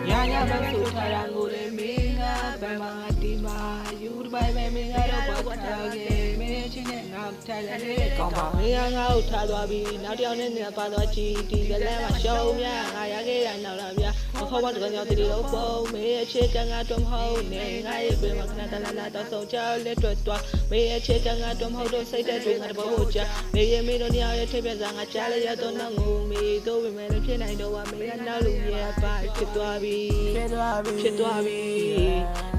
Yanya basu tarangule minga bamati you by minga robotage me chine ngam tale kama minga ngau thawabi naw taw ne ne pa twa chi ti the le ma show mya nga ya ke ya naw la mya kho ba de nyaw ti lo po me che ka nga twam ho ne nga ye pe ma khna ta la la ta so cha le twat twa me che ka nga twam ho do sai ta twi nga bo ho cha me ye me do nya ye thai pya sa nga cha le ya to na ngu me do we me le phit nai do wa me ya naw lu ye pa phit twa biဖြစ်သွားပြီ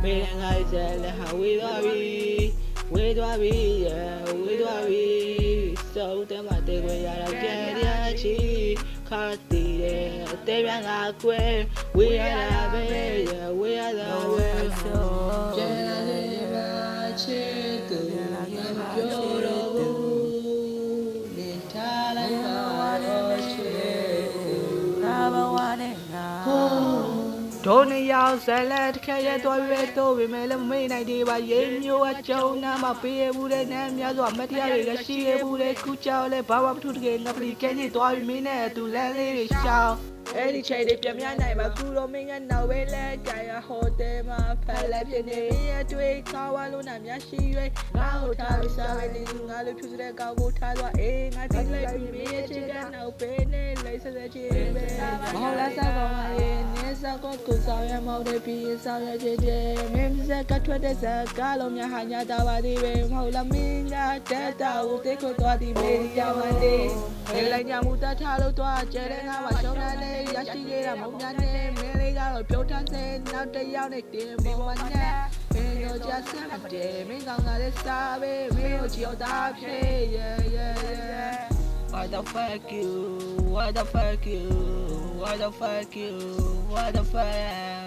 မင်းငါ့ရဲ့လက်ဟာဝေးသွားပြီဝေးသွားပြီစုံတဲ့မှာတေခွေရတော့ကြဲရချီခါတီးတယ်အသေးပြန်ငါကွယ်ဝေးရတာပဲဝေးရတာပဲကျဲလာတယ်မချစ်သူမပြောတော့ဘူးနေထားလိုက်ပါတော့ချစ်သူဘာဘဝနဲ့ငါဒိုနေရောက်ဇလက်ခရဲတော်ရဲတော့ဝေမဲလည်းမေးနိုင်သေးပါရေမျိုးအကျုံနာမပေးရဘူးတဲ့နဲ့များစွာမတရားတွေလည်းရှိရဘူးတဲ့ခုကြောက်လဲဘာဝပထုတကယ်ငါပလီကဲကြီးသွားပြီးမင်းနဲ့သူလမ်းလေးတွေရှောင်းအဲ့ဒီချိန်တွေပြန်များနိုင်ပါကူတော့မင်းကနောက်ပဲလဲကြာရဟိုတယ်မှာဖက်လက်ဖြစ်နေရတွေ့ခေါ်ဝါလို့နာများရှိရွေးငါ့ကိုထားပြီးစားပဲနေငါလိုဖြူစတဲ့ကောက်ကိုထားသွားအေးငါတိလိုက်ပြီးမင်းချစ်ကနောက်ပဲနေလိုက်ဆက်ဆက်ချင်းပဲမော်လာစားပါပါရဲ့နေစားကိုကိုဆောင်ရမောက်တဲ့ပြီးဆောင်ရချစ်တယ်မင်းစက်ကထွက်တဲ့စကားလုံးများဟာညာတာပါသေးပဲမဟုတ်လားမင်းကတက်တာကိုတိတ်ခွသွားသည်မေးကြပါသေးလေလိုက်ကြမှုတတ်ထားလို့သွားကျဲတဲ့ငါမှရှုံးတယ်ရရှိခဲ့တာမုံများနဲ့မင်းလေးကတော့ပြုံးထမ်းစေနောက်တစ်ယောက်နဲ့တင်ပေါ်မှာနဲ့မင်းတို့ကြစမ်းတယ်မင်းကောင်ကလည်းစားပဲမင်းတို့ကြောက်တာဖြစ် What the fuck you What the fuck you What the fuck you What the fuck